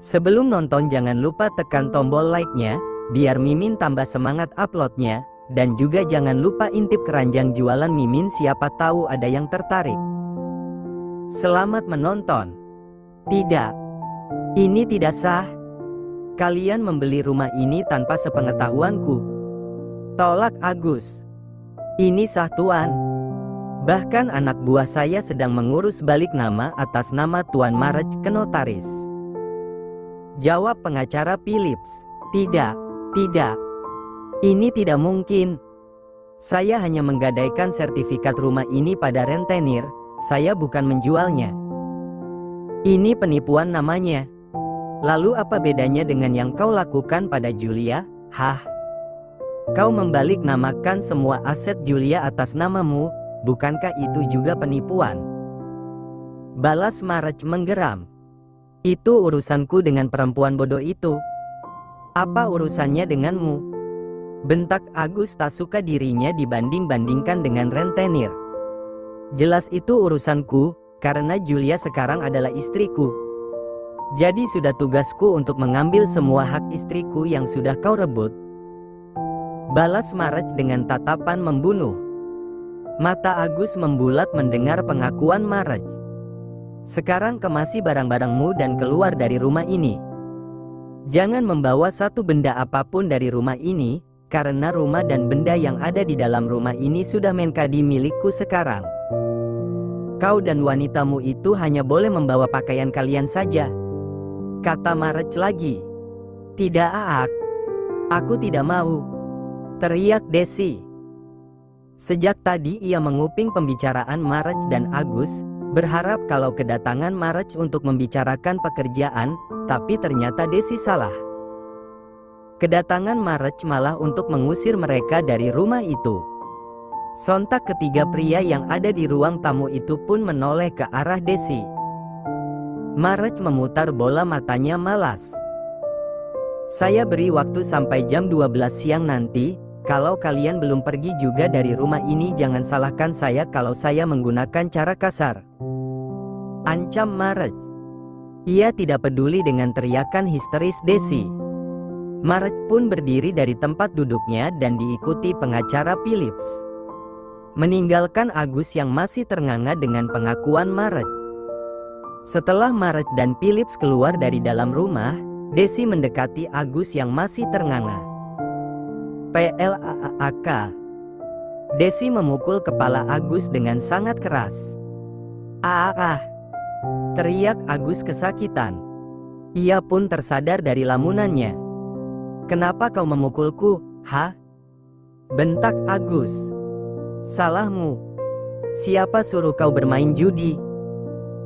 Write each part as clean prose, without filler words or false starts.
Sebelum nonton jangan lupa tekan tombol like-nya, biar Mimin tambah semangat uploadnya. Dan juga jangan lupa intip keranjang jualan Mimin, siapa tahu ada yang tertarik. Selamat menonton. Tidak, ini tidak sah. Kalian membeli rumah ini tanpa sepengetahuanku. Tolak Agus. Ini sah Tuan. Bahkan anak buah saya sedang mengurus balik nama atas nama Tuan Marek ke notaris. Jawab pengacara Philips. Tidak, tidak. Ini tidak mungkin. Saya hanya menggadaikan sertifikat rumah ini pada rentenir, saya bukan menjualnya. Ini penipuan namanya. Lalu apa bedanya dengan yang kau lakukan pada Julia? Hah? Kau membalik namakan semua aset Julia atas namamu, bukankah itu juga penipuan? Balas Marek menggeram. Itu urusanku dengan perempuan bodoh itu. Apa urusannya denganmu? Bentak Agus tak suka dirinya dibanding-bandingkan dengan rentenir. Jelas itu urusanku, karena Julia sekarang adalah istriku. Jadi sudah tugasku untuk mengambil semua hak istriku yang sudah kau rebut. Balas Marek dengan tatapan membunuh. Mata Agus membulat mendengar pengakuan Marek. Sekarang kemasi barang-barangmu dan keluar dari rumah ini. Jangan membawa satu benda apapun dari rumah ini, karena rumah dan benda yang ada di dalam rumah ini sudah menjadi milikku sekarang. Kau dan wanitamu itu hanya boleh membawa pakaian kalian saja. Kata Marek lagi. Tidak Aak. Aku tidak mau. Teriak Desi. Sejak tadi ia menguping pembicaraan Marek dan Agus, berharap kalau kedatangan Marek untuk membicarakan pekerjaan, tapi ternyata Desi salah. Kedatangan Marek malah untuk mengusir mereka dari rumah itu. Sontak ketiga pria yang ada di ruang tamu itu pun menoleh ke arah Desi. Marek memutar bola matanya malas. Saya beri waktu sampai jam 12 siang nanti. Kalau kalian belum pergi juga dari rumah ini, jangan salahkan saya kalau saya menggunakan cara kasar. Ancam Marek. Ia tidak peduli dengan teriakan histeris Desi. Marek pun berdiri dari tempat duduknya dan diikuti pengacara Philips. Meninggalkan Agus yang masih ternganga dengan pengakuan Marek. Setelah Marek dan Philips keluar dari dalam rumah, Desi mendekati Agus yang masih ternganga. PLAAK. Desi memukul kepala Agus dengan sangat keras. Ah! Teriak Agus kesakitan. Ia pun tersadar dari lamunannya. Kenapa kau memukulku, ha? Bentak Agus. Salahmu. Siapa suruh kau bermain judi?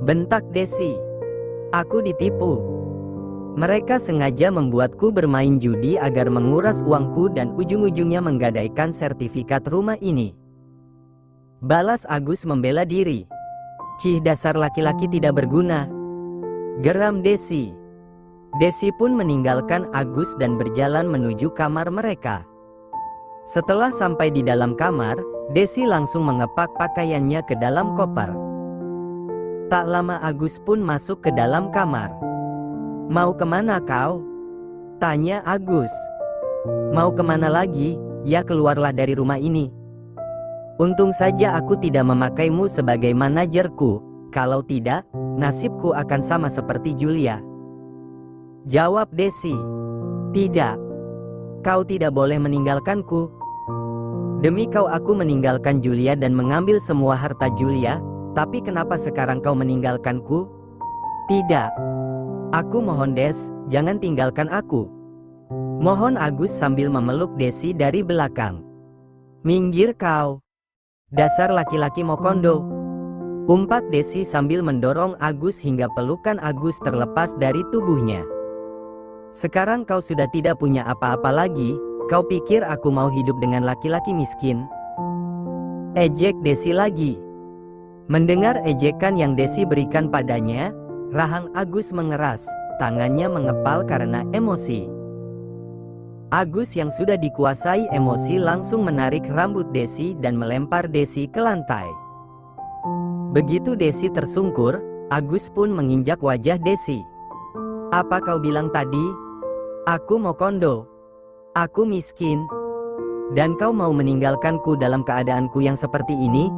Bentak Desi. Aku ditipu. Mereka sengaja membuatku bermain judi agar menguras uangku dan ujung-ujungnya menggadaikan sertifikat rumah ini. Balas Agus membela diri. Cih, dasar laki-laki tidak berguna. Geram Desi. Desi pun meninggalkan Agus dan berjalan menuju kamar mereka. Setelah sampai di dalam kamar, Desi langsung mengepak pakaiannya ke dalam koper. Tak lama Agus pun masuk ke dalam kamar. Mau kemana kau? Tanya Agus. Mau kemana lagi? Ya, keluarlah dari rumah ini. Untung saja aku tidak memakaimu sebagai manajerku. Kalau tidak, nasibku akan sama seperti Julia. Jawab Desi. Tidak. Kau tidak boleh meninggalkanku. Demi kau aku meninggalkan Julia dan mengambil semua harta Julia. Tapi kenapa sekarang kau meninggalkanku? Tidak. Aku mohon Des, jangan tinggalkan aku. Mohon Agus sambil memeluk Desi dari belakang. Minggir kau. Dasar laki-laki mokondo. Umpat Desi sambil mendorong Agus hingga pelukan Agus terlepas dari tubuhnya. Sekarang kau sudah tidak punya apa-apa lagi. Kau pikir aku mau hidup dengan laki-laki miskin? Ejek Desi lagi. Mendengar ejekan yang Desi berikan padanya, rahang Agus mengeras, tangannya mengepal karena emosi. Agus yang sudah dikuasai emosi langsung menarik rambut Desi dan melempar Desi ke lantai. Begitu Desi tersungkur, Agus pun menginjak wajah Desi. Apa kau bilang tadi? Aku mau kondo. Aku miskin. Dan kau mau meninggalkanku dalam keadaanku yang seperti ini?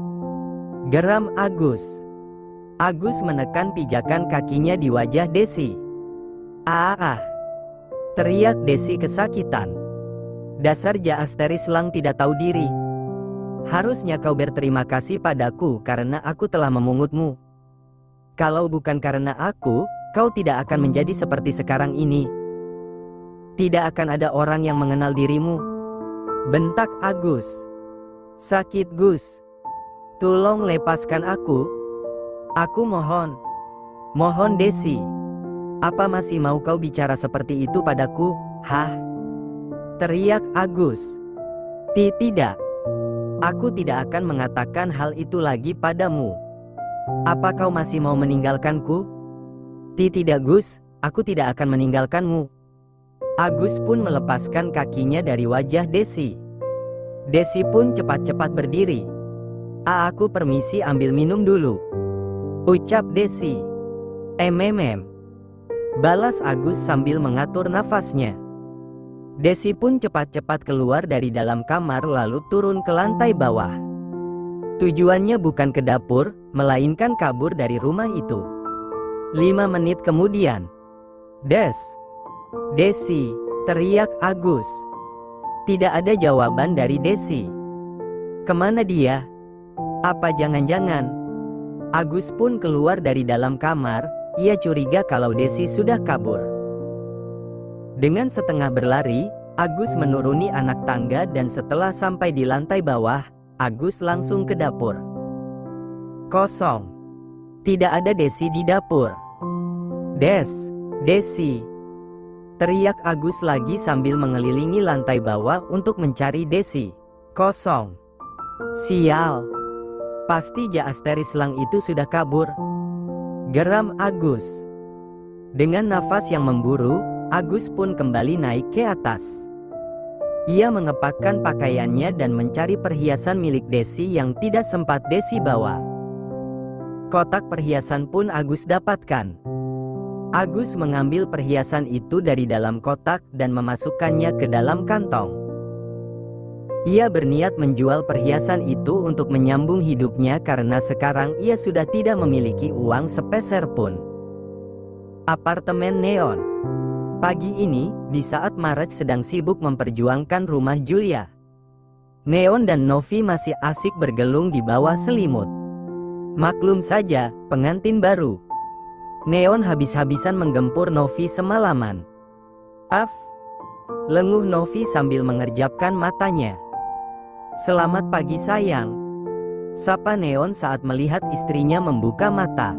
Geram Agus. Agus menekan pijakan kakinya di wajah Desi. Ah! Teriak Desi kesakitan. Dasar Jaasteri Selang tidak tahu diri. Harusnya kau berterima kasih padaku karena aku telah memungutmu. Kalau bukan karena aku, kau tidak akan menjadi seperti sekarang ini. Tidak akan ada orang yang mengenal dirimu. Bentak Agus. Sakit Gus. Tolong lepaskan aku. Aku mohon. Mohon Desi. Apa masih mau kau bicara seperti itu padaku? Hah? Teriak Agus. Tidak. Aku tidak akan mengatakan hal itu lagi padamu. Apa kau masih mau meninggalkanku? Tidak Gus, aku tidak akan meninggalkanmu. Agus pun melepaskan kakinya dari wajah Desi. Desi pun cepat-cepat berdiri. Aku permisi ambil minum dulu, ucap Desi. Balas Agus sambil mengatur nafasnya. Desi pun cepat-cepat keluar dari dalam kamar lalu turun ke lantai bawah. Tujuannya bukan ke dapur, melainkan kabur dari rumah itu. 5 menit kemudian. Desi, teriak Agus. Tidak ada jawaban dari Desi. Kemana dia? Apa jangan-jangan? Agus pun keluar dari dalam kamar, ia curiga kalau Desi sudah kabur. Dengan setengah berlari, Agus menuruni anak tangga dan setelah sampai di lantai bawah, Agus langsung ke dapur. Kosong. Tidak ada Desi di dapur. Desi. Teriak Agus lagi sambil mengelilingi lantai bawah untuk mencari Desi. Kosong. Sial. Pasti Jaasteri Selang itu sudah kabur. Geram Agus. Dengan nafas yang memburu, Agus pun kembali naik ke atas. Ia mengepakkan pakaiannya dan mencari perhiasan milik Desi yang tidak sempat Desi bawa. Kotak perhiasan pun Agus dapatkan. Agus mengambil perhiasan itu dari dalam kotak dan memasukkannya ke dalam kantong. Ia berniat menjual perhiasan itu untuk menyambung hidupnya karena sekarang ia sudah tidak memiliki uang sepeser pun. Apartemen Neon. Pagi ini, di saat Marek sedang sibuk memperjuangkan rumah Julia, Neon dan Novi masih asik bergelung di bawah selimut. Maklum saja, pengantin baru. Neon habis-habisan menggempur Novi semalaman. Lenguh Novi sambil mengerjapkan matanya. Selamat pagi sayang, sapa Neon saat melihat istrinya membuka mata.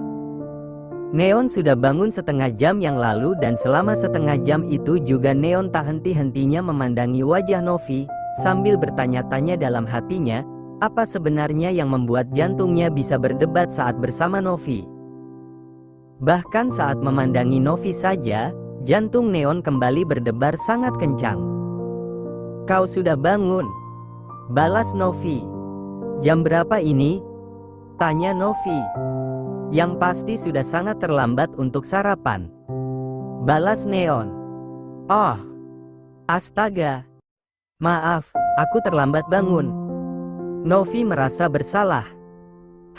Neon sudah bangun setengah jam yang lalu dan selama setengah jam itu juga Neon tak henti-hentinya memandangi wajah Novi, sambil bertanya-tanya dalam hatinya, apa sebenarnya yang membuat jantungnya bisa berdebat saat bersama Novi. Bahkan saat memandangi Novi saja, jantung Neon kembali berdebar sangat kencang. Kau sudah bangun? Balas Novi. Jam berapa ini? Tanya Novi. Yang pasti sudah sangat terlambat untuk sarapan. Balas Neon. Oh, astaga. Maaf, aku terlambat bangun. Novi merasa bersalah.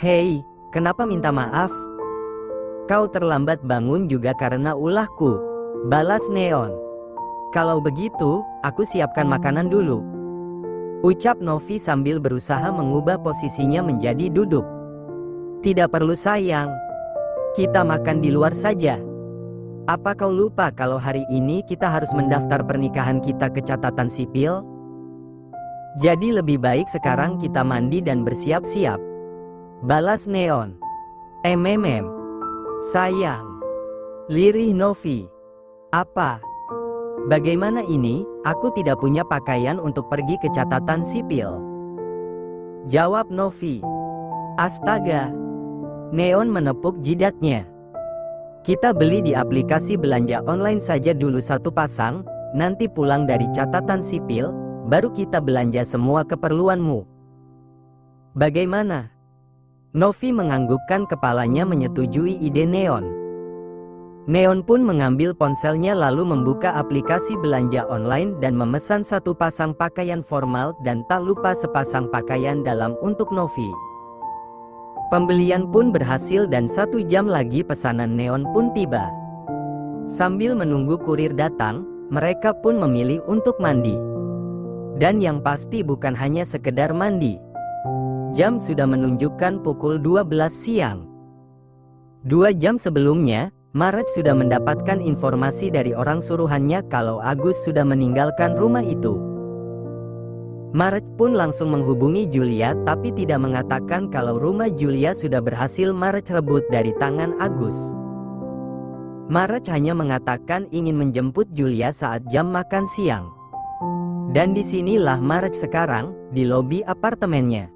Hei, kenapa minta maaf? Kau terlambat bangun juga karena ulahku. Balas Neon. Kalau begitu, aku siapkan makanan dulu, ucap Novi sambil berusaha mengubah posisinya menjadi duduk. Tidak perlu sayang, kita makan di luar saja. Apa kau lupa kalau hari ini kita harus mendaftar pernikahan kita ke catatan sipil? Jadi lebih baik sekarang kita mandi dan bersiap-siap. Balas Neon. Sayang. Lirih Novi. Apa? Bagaimana ini? Aku tidak punya pakaian untuk pergi ke catatan sipil, jawab Novi. Astaga. Neon menepuk jidatnya. Kita beli di aplikasi belanja online saja dulu satu pasang, nanti pulang dari catatan sipil, baru kita belanja semua keperluanmu. Bagaimana? Novi menganggukkan kepalanya menyetujui ide Neon. Neon pun mengambil ponselnya lalu membuka aplikasi belanja online dan memesan 1 pasang pakaian formal dan tak lupa sepasang pakaian dalam untuk Novi. Pembelian pun berhasil dan 1 jam lagi pesanan Neon pun tiba. Sambil menunggu kurir datang, mereka pun memilih untuk mandi. Dan yang pasti bukan hanya sekedar mandi. Jam sudah menunjukkan pukul 12 siang. 2 jam sebelumnya, Marek sudah mendapatkan informasi dari orang suruhannya kalau Agus sudah meninggalkan rumah itu. Marek pun langsung menghubungi Julia tapi tidak mengatakan kalau rumah Julia sudah berhasil Marek rebut dari tangan Agus. Marek hanya mengatakan ingin menjemput Julia saat jam makan siang. Dan disinilah Marek sekarang, di lobi apartemennya.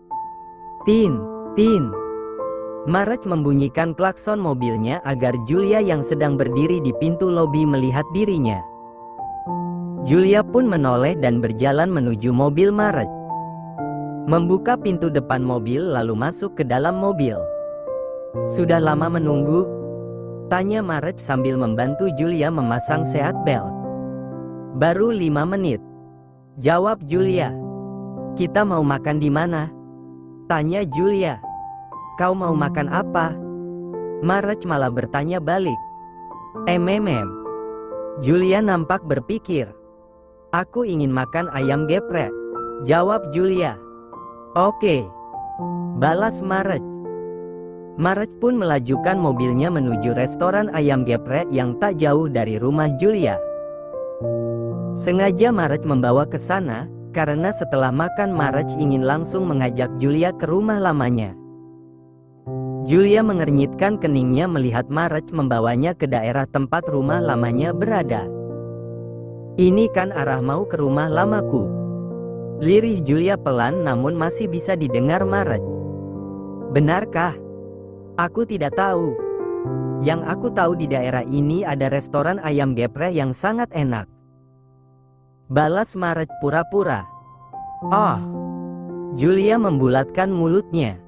Tin, tin. Marek membunyikan klakson mobilnya agar Julia yang sedang berdiri di pintu lobi melihat dirinya. Julia pun menoleh dan berjalan menuju mobil Marek. Membuka pintu depan mobil lalu masuk ke dalam mobil. "Sudah lama menunggu?" tanya Marek sambil membantu Julia memasang seat belt. "Baru 5 menit," jawab Julia. "Kita mau makan di mana?" tanya Julia. "Kau mau makan apa?" Marek malah bertanya balik. Julia nampak berpikir. "Aku ingin makan ayam geprek," jawab Julia. "Oke," balas Marek. Marek pun melajukan mobilnya menuju restoran ayam geprek yang tak jauh dari rumah Julia. Sengaja Marek membawa ke sana, karena setelah makan Marek ingin langsung mengajak Julia ke rumah lamanya. Julia mengernyitkan keningnya melihat Marek membawanya ke daerah tempat rumah lamanya berada. "Ini kan arah mau ke rumah lamaku," lirih Julia pelan namun masih bisa didengar Marek. "Benarkah? Aku tidak tahu. Yang aku tahu di daerah ini ada restoran ayam geprek yang sangat enak," balas Marek pura-pura. "Oh." Julia membulatkan mulutnya.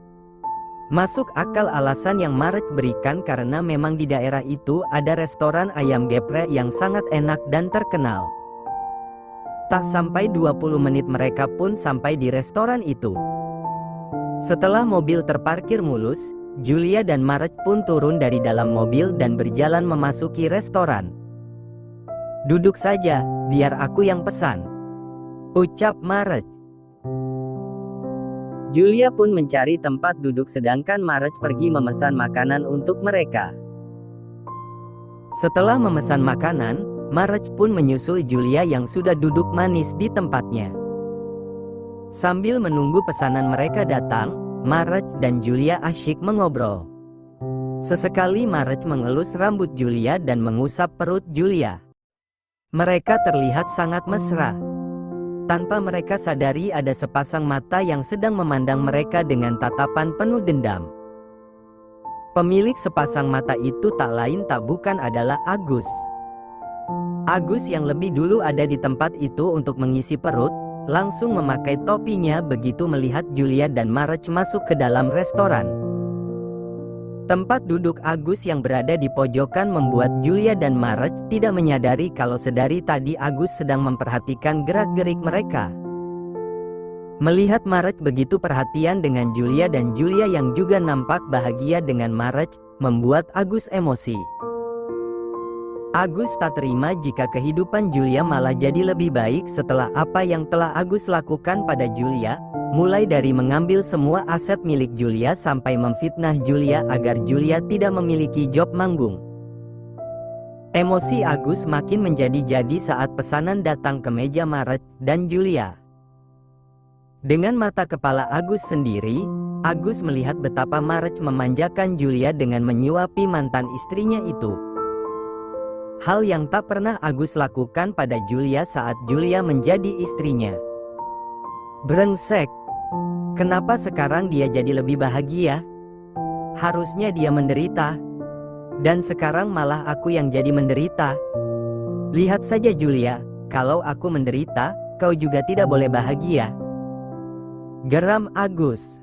Masuk akal alasan yang Marek berikan karena memang di daerah itu ada restoran ayam geprek yang sangat enak dan terkenal. Tak sampai 20 menit mereka pun sampai di restoran itu. Setelah mobil terparkir mulus, Julia dan Marek pun turun dari dalam mobil dan berjalan memasuki restoran. "Duduk saja, biar aku yang pesan," ucap Marek. Julia pun mencari tempat duduk sedangkan Marek pergi memesan makanan untuk mereka. Setelah memesan makanan, Marek pun menyusul Julia yang sudah duduk manis di tempatnya. Sambil menunggu pesanan mereka datang, Marek dan Julia asyik mengobrol. Sesekali Marek mengelus rambut Julia dan mengusap perut Julia. Mereka terlihat sangat mesra. Tanpa mereka sadari ada sepasang mata yang sedang memandang mereka dengan tatapan penuh dendam. Pemilik sepasang mata itu tak lain tak bukan adalah Agus. Agus yang lebih dulu ada di tempat itu untuk mengisi perut, langsung memakai topinya begitu melihat Julia dan Marek masuk ke dalam restoran. Tempat duduk Agus yang berada di pojokan membuat Julia dan Marek tidak menyadari kalau sedari tadi Agus sedang memperhatikan gerak-gerik mereka. Melihat Marek begitu perhatian dengan Julia dan Julia yang juga nampak bahagia dengan Marek, membuat Agus emosi. Agus tak terima jika kehidupan Julia malah jadi lebih baik setelah apa yang telah Agus lakukan pada Julia. Mulai dari mengambil semua aset milik Julia sampai memfitnah Julia agar Julia tidak memiliki job manggung. Emosi Agus makin menjadi-jadi saat pesanan datang ke meja Marek dan Julia. Dengan mata kepala Agus sendiri, Agus melihat betapa Marek memanjakan Julia dengan menyuapi mantan istrinya itu. Hal yang tak pernah Agus lakukan pada Julia saat Julia menjadi istrinya. Brengsek. Kenapa sekarang dia jadi lebih bahagia? Harusnya dia menderita. Dan sekarang malah aku yang jadi menderita. Lihat saja Julia, kalau aku menderita, kau juga tidak boleh bahagia. Geram Agus.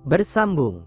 Bersambung.